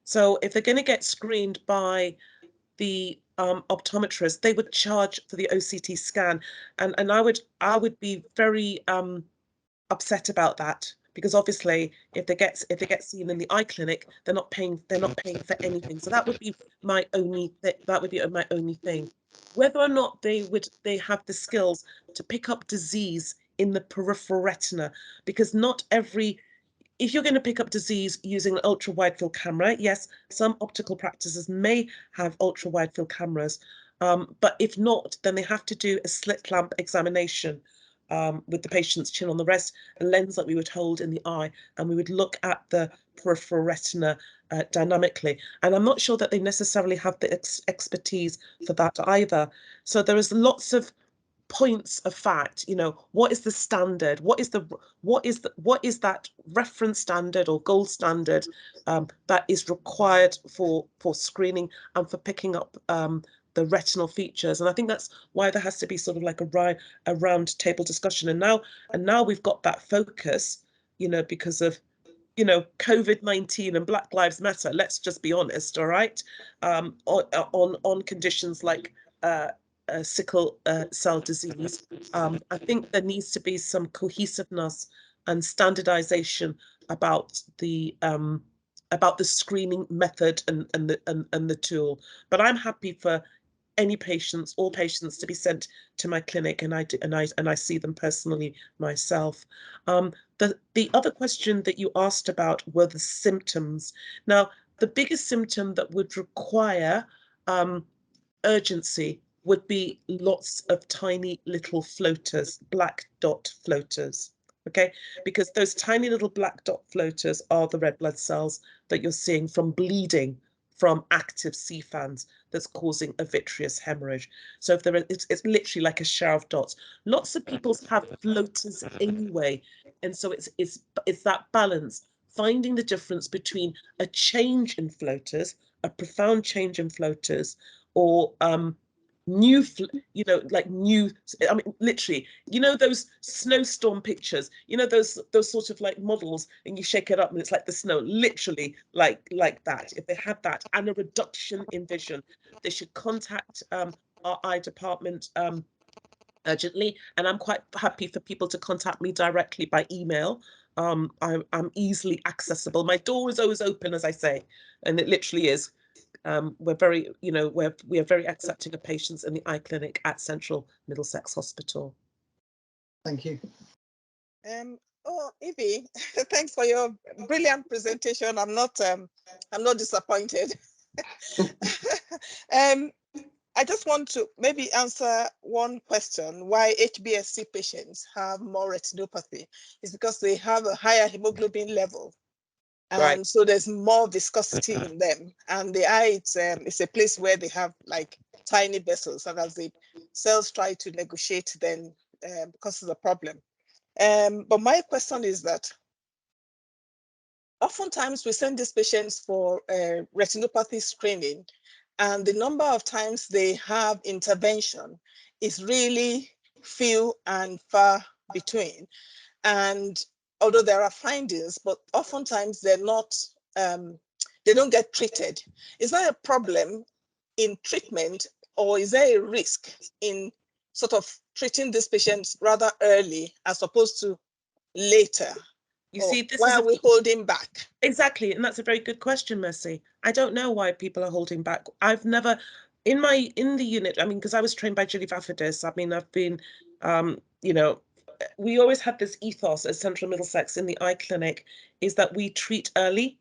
So if they're going to get screened by the optometrists, they would charge for the OCT scan, and I would be very upset about that, because obviously if they get seen in the eye clinic, they're not paying for anything. So that would be my only my only thing. Whether or not they have the skills to pick up disease in the peripheral retina, because not every, if you're going to pick up disease using an ultra wide field camera, yes, some optical practices may have ultra wide field cameras, but if not, then they have to do a slit lamp examination with the patient's chin on the rest, a lens that we would hold in the eye, and we would look at the peripheral retina dynamically. And I'm not sure that they necessarily have the expertise for that either. So there is lots of points of fact, you know, what is the standard, what is that reference standard or gold standard that is required for screening and for picking up the retinal features. And I think that's why there has to be sort of like a round table discussion. And now we've got that focus, you know, because of, you know, COVID-19 and Black Lives Matter. Let's just be honest, all right, on conditions like sickle cell disease. I think there needs to be some cohesiveness and standardization about the screening method and the tool. But I'm happy for any patients, all patients, to be sent to my clinic, and I see them personally myself. The other question that you asked about were the symptoms. Now, the biggest symptom that would require urgency would be lots of tiny little floaters, black dot floaters. Okay, because those tiny little black dot floaters are the red blood cells that you're seeing from bleeding from active CFANs that's causing a vitreous hemorrhage. So if it's literally like a shower of dots. Lots of people have floaters anyway, and so it's that balance, finding the difference between a change in floaters, a profound change in floaters, or new, you know, like new, I mean, literally, you know, those snowstorm pictures, you know, those sort of like models, and you shake it up and it's like the snow, literally like that. If they have that and a reduction in vision, they should contact our eye department urgently. And I'm quite happy for people to contact me directly by email. I'm easily accessible. My door is always open, as I say, and it literally is. We're very, you know, we are very accepting of patients in the eye clinic at Central Middlesex Hospital. Thank you. Oh, Evie, thanks for your brilliant presentation. I'm not disappointed. I just want to maybe answer one question: why HBSC patients have more retinopathy? It's because they have a higher hemoglobin level. And Right. so there's more viscosity in them. And the eye, it's a place where they have like tiny vessels, and as the cells try to negotiate, then causes a problem. But my question is that oftentimes we send these patients for retinopathy screening, and the number of times they have intervention is really few and far between. And although there are findings, but oftentimes they're not, they don't get treated. Is there a problem in treatment, or is there a risk in sort of treating these patients rather early as opposed to later? You see, this why is are we holding back? Exactly, and that's a very good question, Mercy. I don't know why people are holding back. I've never, in the unit, I mean, because I was trained by Julie Vafidis, I mean, I've been, you know, we always had this ethos at Central Middlesex in the eye clinic, is that we treat early.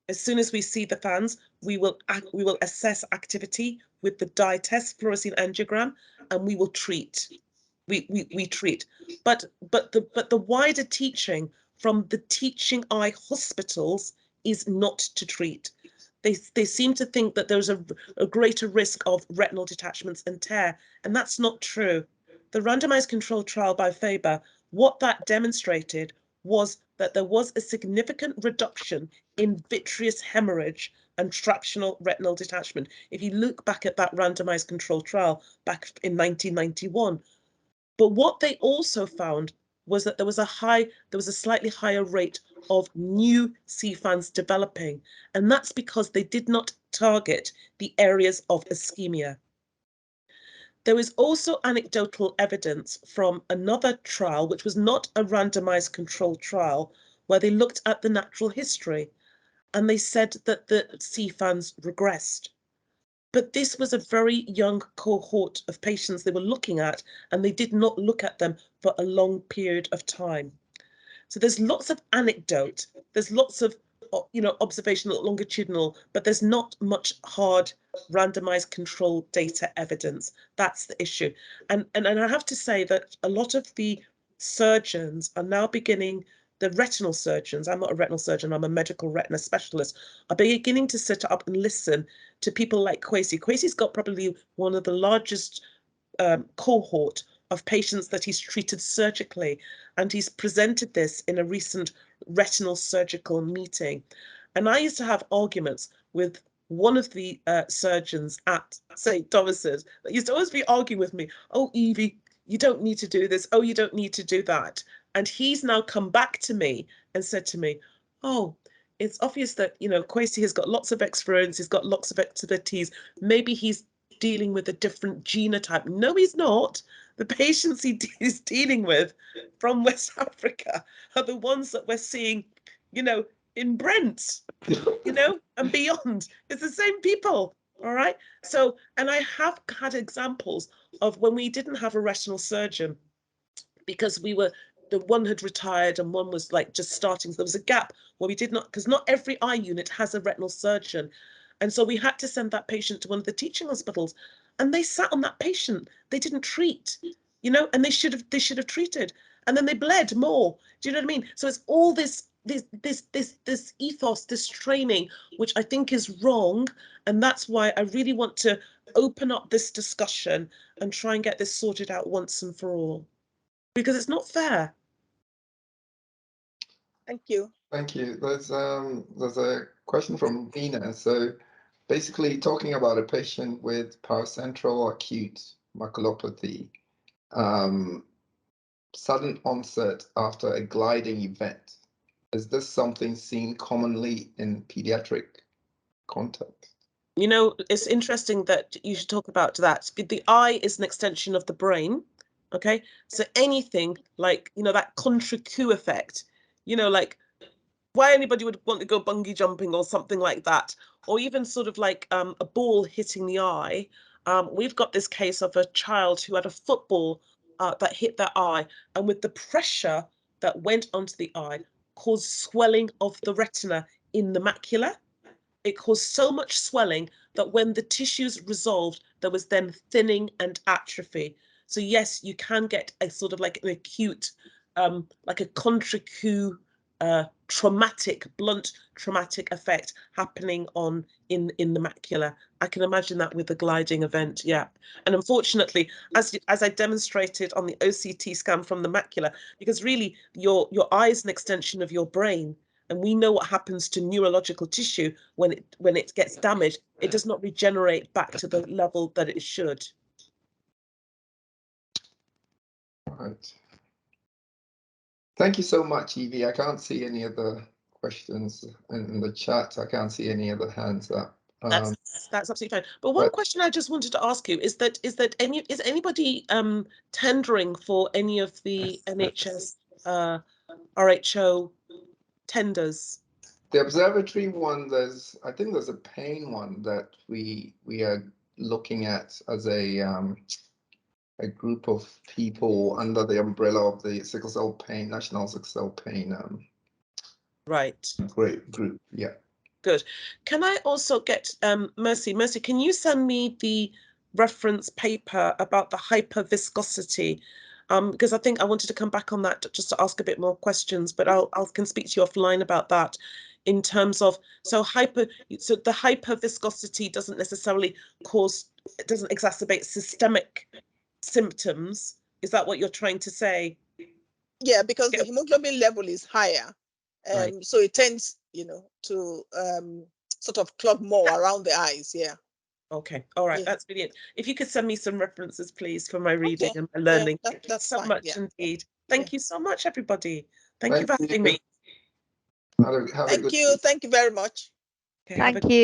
As soon as we see the fans, we will assess activity with the dye test, fluorescein angiogram, and we will treat. We treat. But the wider teaching from the teaching eye hospitals is not to treat. They seem to think that there's a greater risk of retinal detachments and tear, and that's not true. The randomized controlled trial by Faber, what that demonstrated was that there was a significant reduction in vitreous hemorrhage and fractional retinal detachment. If you look back at that randomized controlled trial back in 1991, but what they also found was that there was a slightly higher rate of new CFANs developing, and that's because they did not target the areas of ischemia. There is also anecdotal evidence from another trial, which was not a randomized controlled trial, where they looked at the natural history and they said that the CFANs regressed. But this was a very young cohort of patients they were looking at, and they did not look at them for a long period of time. So there's lots of anecdote, there's lots of observational, longitudinal, but there's not much hard randomized control data evidence. That's the issue. And I have to say that a lot of the surgeons are now beginning, the retinal surgeons, I'm not a retinal surgeon, I'm a medical retina specialist, are beginning to sit up and listen to people like Kwesi. Kwesi's got probably one of the largest cohort of patients that he's treated surgically, and he's presented this in a recent retinal surgical meeting. And I used to have arguments with one of the surgeons at St. Thomas's that used to always be arguing with me, oh, Evie, you don't need to do this, oh, you don't need to do that. And he's now come back to me and said to me, oh, it's obvious that, Kwesi has got lots of experience, he's got lots of expertise, maybe he's dealing with a different genotype. No, he's not. The patients he is dealing with from West Africa are the ones that we're seeing, in Brent, and beyond. It's the same people, all right? So, and I have had examples of when we didn't have a retinal surgeon, because the one had retired and one was like just starting. So there was a gap where we did not, because not every eye unit has a retinal surgeon. And so we had to send that patient to one of the teaching hospitals, and they sat on that patient. They didn't treat, and they should have treated. And then they bled more. Do you know what I mean? So it's all this ethos, this training, which I think is wrong. And that's why I really want to open up this discussion and try and get this sorted out once and for all, because it's not fair. Thank you. Thank you. There's a question from Nina. So basically talking about a patient with paracentral acute maculopathy, sudden onset after a gliding event. Is this something seen commonly in pediatric context? It's interesting that you should talk about that. The eye is an extension of the brain. Okay, so anything like, that contra-Q effect, like why anybody would want to go bungee jumping or something like that, or even sort of like a ball hitting the eye. We've got this case of a child who had a football that hit their eye, and with the pressure that went onto the eye, caused swelling of the retina in the macula. It caused so much swelling that when the tissues resolved, there was then thinning and atrophy. So yes, you can get a sort of like an acute, like a contra-Q blunt traumatic effect happening in the macula. I can imagine that with the gliding event, yeah. And unfortunately, as I demonstrated on the OCT scan from the macula, because really your eye is an extension of your brain, and we know what happens to neurological tissue when it gets damaged. It does not regenerate back to the level that it should. Right. Thank you so much, Evie. I can't see any other questions in the chat. I can't see any other hands up. That's absolutely fine. But one question I just wanted to ask you is anybody tendering for any of the NHS RHO tenders? The observatory one, I think there's a pain one that we are looking at as a group of people under the umbrella of the sickle cell pain, National Sickle Cell Pain right. Great group, yeah. Good. Can I also get Mercy, can you send me the reference paper about the hyperviscosity? Because I think I wanted to come back on that just to ask a bit more questions, but I can speak to you offline about that in terms of, so the hyperviscosity doesn't necessarily doesn't exacerbate systemic symptoms. Is that what you're trying to say? Yeah, because the hemoglobin level is higher. Right. So it tends, to sort of clog more around the eyes. Yeah. Okay. All right. Yeah. That's brilliant. If you could send me some references, please, for my reading and my learning. Yeah, that's so fine. much Yeah. indeed. Thank you so much, everybody. Thank you for having me. Have a Thank good you. Thank you very much. Okay, Thank you.